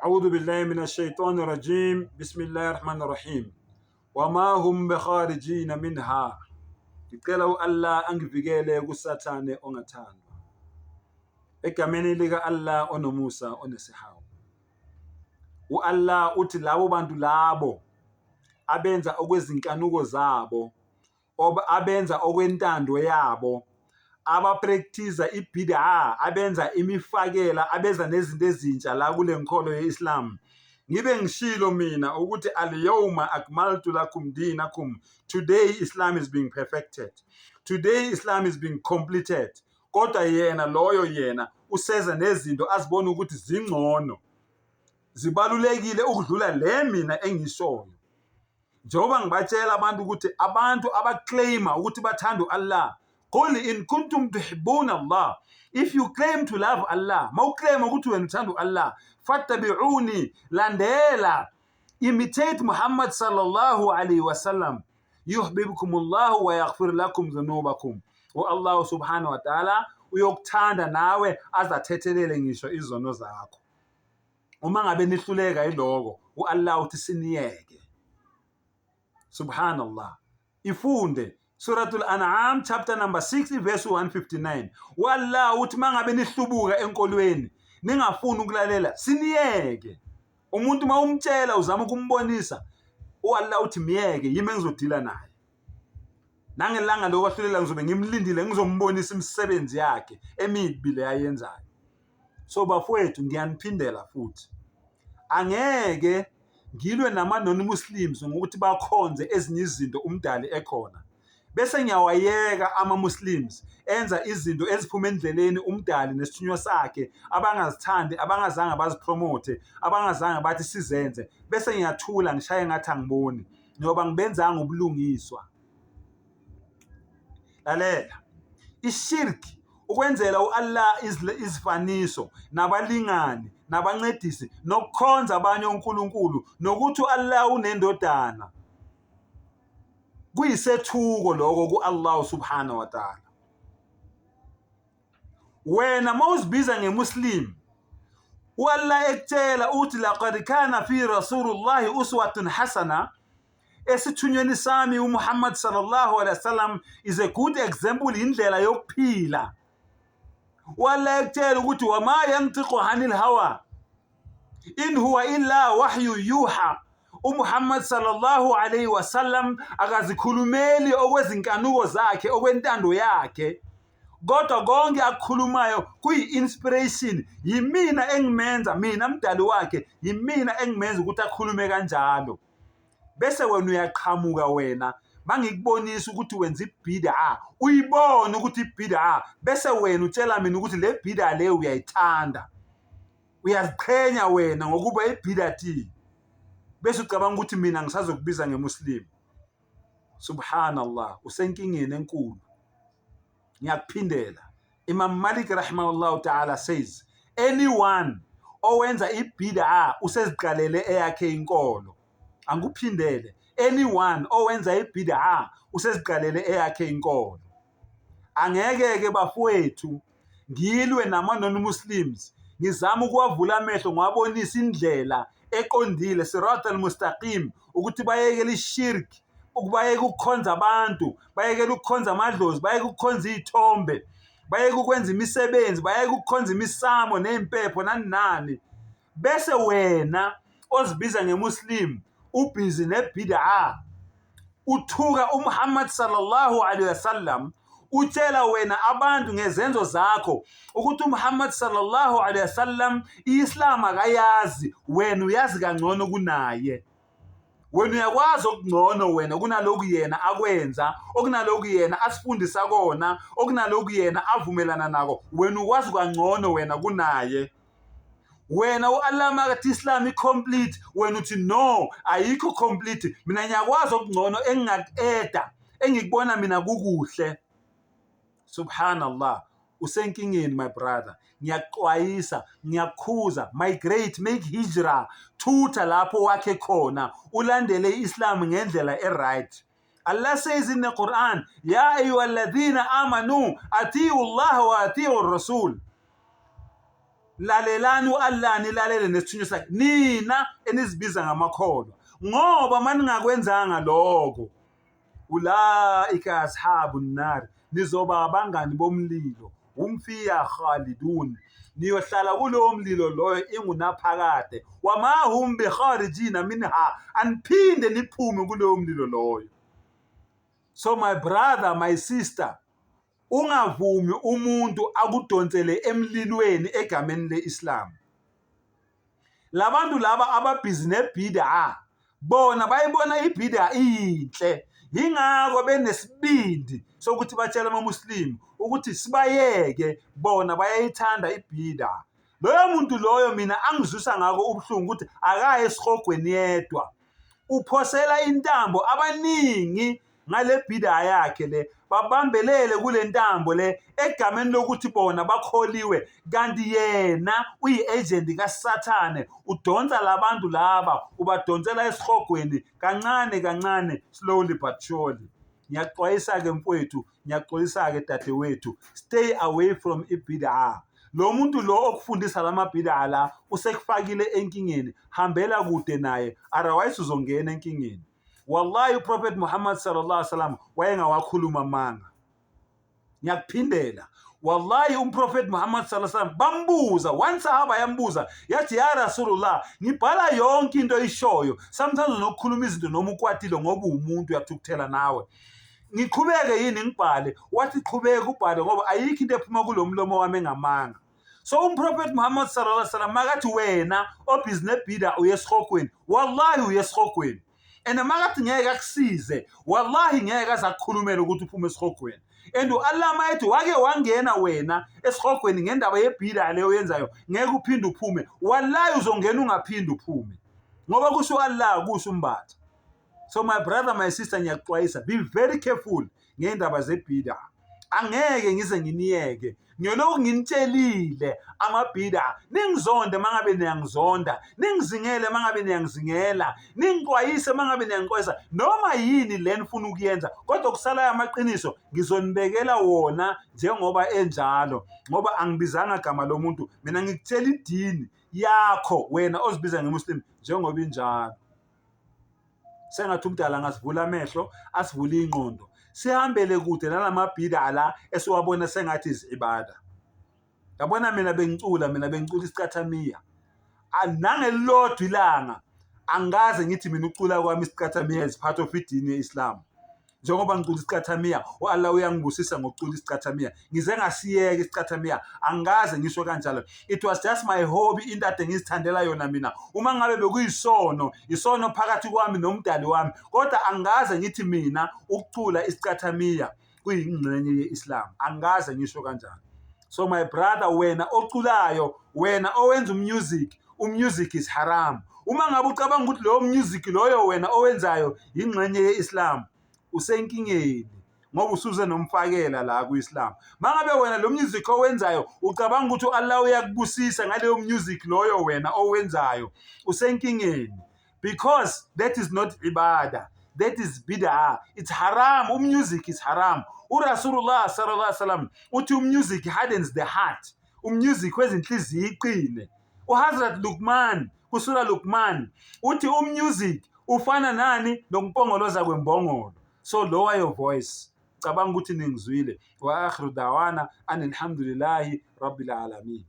أعوذ بالله من الشيطان الرجيم بسم الله الرحمن الرحيم وما هم بخارجين منها. Ngicela u-Allah angivikele kusathane ongathandwa. Egameni lika Allah onomusa onesihawu. U-Allah uthi labo bantu labo abenza okwezinkanuko zabo, abenza okwentando yabo, abapractice ibid'a, abenza imifakela, abenza nezinto ezintsha la kule nkolo ye-Islam. Ngibe ngishilo mina ukuthi al-yawma akmaltu lakum dinakum. Today Islam is being perfected. Today Islam is being completed. Kodwa yena loyo yena useza nezinto azibona ukuthi zingcono, zibalulekile ukudlula le mina engishoyo. Njengoba ngibatshela abantu ukuthi abantu abaclaima ukuthi bathanda Allah, qul in kuntum tuhibbuna Allah. If you claim to love Allah, mawuclaim ukuthi wena uthanda Allah, fattabi'uni, landela, imitate Muhammad sallallahu alayhi wasallam, yuhibbukumullah wa yaghfir lakum dhunubakum. Allah subhanahu wa ta'ala uyokuthanda nawe azathethelele ngisho izono zakho. Uma ngabe nihluleka iloko, u-Allah uthi siniyeke. Subhanallah. Ifunde Suratul An'am chapter number 6 verse 159. U-Allah uthi mangabe nihlubuka enkolweni, ningafuni ukulalela, siniyeke. Umuntu mawumtshela uzama ukumbonisa, u-Allah uthi miyeke, yimi engizodila naye. Nangelanga lokwahlulela ngizobe ngimlindile, ngizombonisa imisebenzi yakhe emibi le ayenzayo. So bafowethu ngiyaniphindela futhi, angeke ngilwe nama-non-Muslims ngokuthi bakhonze ezinye izinto umdali ekhona, bese ngiyawayeka ama-Muslims enza izinto eziphuma endleleni umdali nesithunywa sakhe abangazithandi, abangazange bazipromote, abangazange bathi sizenze, bese ngiyathula ngishaye ngathi angiboni, ngoba ngibenzanga ubulungiswa. Lalela, ishirki, ukwenzela u-Allah izifaniso, nabalingani, nabancedisi, nokukhonza abanye uNkulunkulu, nokuthi u-Allah unendodana, kuyisethuko lokho ku-Allah subhanahu wa ta'ala. Wena mawuzibiza ngemuslim, u-Allah ekutshela uthi laqad kana fi rasulullahi uswatun hasana, esithunyweni sami uMuhammad sallallahu alaihi wasallam is a good example, indlela yokuphila. U-Allah ekutshela ukuthi wama yantiqu anil hawa in huwa illa wahyu yuha. uMuhammad sallallahu alaihi wasallam akazikhulumeli okwezinkanuko zakhe, okwentando yakhe, kodwa konke akukhulumayo kuyi-inspiration. Yimina engimenza, mina mdali wakhe, yimina engimenza ukuthi akhulume kanjalo. Bese wena uyaqhamuka, wena mangikubonisa ukuthi wenza ibid'a, uyibone ukuthi ibid'a, bese wena utshela mina ukuthi le bid'a le uyayithanda, uyaziqhenya wena ngokuba ibid'ati, bese ucabanga ukuthi mina ngisazokubiza ngemuslim. Subhanallah, usenkingeni enkulu. Ngiyakuphindela, Imam Malik rahimahullah ta'ala says, anyone owenza ibid'a useziqalele eyakhe inkolo. Anguphindele, anyone owenza ibid'a useziqalele eyakhe inkolo. Angeke-ke bafowethu ngilwe nama-non-Muslims, ngizama ukuwavula amehlo ngwabonisa indlela eqondile, sirat al-mustaqim, ukuthi bayekele ishirki, ukubayeka ukukhonza abantu, bayekele ukukhonza amadlozi, bayeke ukukhonza iy'thombe, bayeke ukwenza imisebenzi, bayeke ukukhonza imisamo ney'mpepho nani nani. Bese wena ozibiza ngemuslim ubhizi nebid'a, uthuka uMuhammad sallallahu alaihi wasallam, utshela wena abantu ngezenzo zakho ukuthi uMuhammad sallallahu alaihi wasallam i-Islam akayazi, wena uyazi kangcono kunaye. Wena uyakwazi okungcono wena kunalokhu yena akwenza, okunalokhu yena asifundisa kona, okunalokhu yena avumelana nako, wena ukwazi kangcono wena kunaye. Wena u-Allah makathi Islam i-complete, wena uthi no, ayikho complete, mina ngiyakwazi okungcono engingaku-eda, engikubona mina kukuhle. Subhanallah, usenkingeni my brother. Ngiyakuxwayisa, ngiyakukhuza, migrate, make hijra, thutha lapho wakhe khona, ulandele i-Islam ngendlela e-right. Allah says in the Quran, ya ayyuhalladhina amanu, ati'u Allah wa ati'u Rasul. lalelani u-Allah nilalele nesithunywa sakhe nina enizibiza ngamakholwa, ngoba maningakwenzanga lokho ulaika ashabun nar, nizoba abangani bomlilo, hum fiha khalidun, niyohlala kulowo mlilo loyo ingunaphakade, wama hum bikharijina minha, aniphinde niphume kulowo mlilo loyo. So my brother, my sister, ungavumi umuntu akudonsele emlilweni egameni leIslam. Labantu laba ababhizi nebhid'a bona bayibona ibhid'a inhle, yingakho benesibindi sokuthi batshela amamuslim ukuthi sibayeke, bona bayayithanda ibhid'a. Loyo muntu loyo mina angizwisa ngako ubuhlungu ukuthi akaye esihogweni yedwa, uphosela intambo abaningi ngale bhid'a yakhe le, babambelele kule ntambo le egameni lokuthi bona bakholiwe, kanti yena uyi-agent kaSathane, udonsa labantu laba, ubadonsela esihogweni kancane kancane, slowly but surely. Ngiyaxwayisa-ke mfowethu, ngiyaxwayisa-ke dadewethu, stay away from ibhid'a. Lo muntu lo okufundisa lamabhid'a la usekufakile enkingeni, hambela kude naye, otherwise uzongena enkingeni. Wallahi uProphet Muhammad sallallahu alaihi wasallam wayengawakhuluma amanga. Ngiyakuphindela, wallahi uProphet Muhammad sallallahu alaihi wasallam bambuza, one sahaba yambuza yathi, ya Rasulullah, ngibhala yonke into ishoyo, sometimes unokukhuluma izinto noma ukwatile ngoba umuntu uyathukuthela nawe, ngiqhubeke yini ngibhale? Wathi qhubeka ubhale ngoba ayikho into ephuma kulomlomo wami engamanga. So uProphet Muhammad sallallahu alaihi wasallam makathi wena obhizi nebhid'a uyesihogweni, wallahi uyesihogweni, and makathi ngeke akusize, wallahi ngeke azakukhulumela ukuthi uphume esihogweni. And Allah mayethi wake wangena wena esihogweni ngendaba yebhid'a leyo yenzayo, ngeke uphinde uphume, wallahi uzongena ungaphinde uphume, ngoba kusho Allah, kusho umbatha. So my brother, my sister, ngiyaxwayisa, be very careful ngendaba zebhid'a. Angeke ngize nginiyeke, ngiyoloko nginitshelile amabhid'a, ningizonde mangabe niyangizonda, ningizingele mangabe niyangizingela, ningixwayise mangabe niyangixwayisa, noma yini le nifuna ukuyenza, kodwa kusalayo amaqiniso ngizonibekela wona njengoba enjalo, ngoba angibizanga gama lomuntu, mina ngikutshela idini yakho wena ozibiza ngemuslim njengoba injalo. Sengathi umdala ngasivula amehlo, asivula ingqondo, sihambele kude nalamabhid'a la esiwabona sengathi izibada. Yabona mina bengicula isicathamiya, nangelilodwa ilanga angaze ngithi mina ucula kwami isicathamiya is part of idini yeIslam. Njengoba ngicula isicathamiya, Allah uyangibusisa ngokucula isicathamiya, ngize ngasiyeka isicathamiya, angaze ngisho kanjalo. It was just my hobby, into ade ngizithandela yona mina. Uma ngabe bekuyisono, isono phakathi kwami nomdali wami, kodwa angaze ngithi mina ukucula isicathamiya kuyingxenye yeIslam, angaze ngisho kanjalo. So my brother, wena oculayo, wena owenza umusic is haram. Uma ngabe ucabanga ukuthi lowo music loyo wena owenzayo ingxenye yeIslam, usenkingeni, ngoba usuze nomfakela la kuIslam. Mangabe wena lo music owenzayo ucabanga ukuthi Allah uyakubusisa ngaleyo music loyo wena owenzayo, usenkingeni, because that is not ibadah, that is bid'ah, it's haram. Umusic is haram. uRasulullah sallallahu alaihi wasallam uthi umusic hardens the heart, umusic wenza inhliziyo iqine. uHazrat Luqman kusura Luqman uthi umusic ufana nani? Nokumpongoloza kwembongolo. So lower your voice. Cabanga ukuthi ningizwile. Wa akhiru dawana anilhamdulillahi rabbil alamin.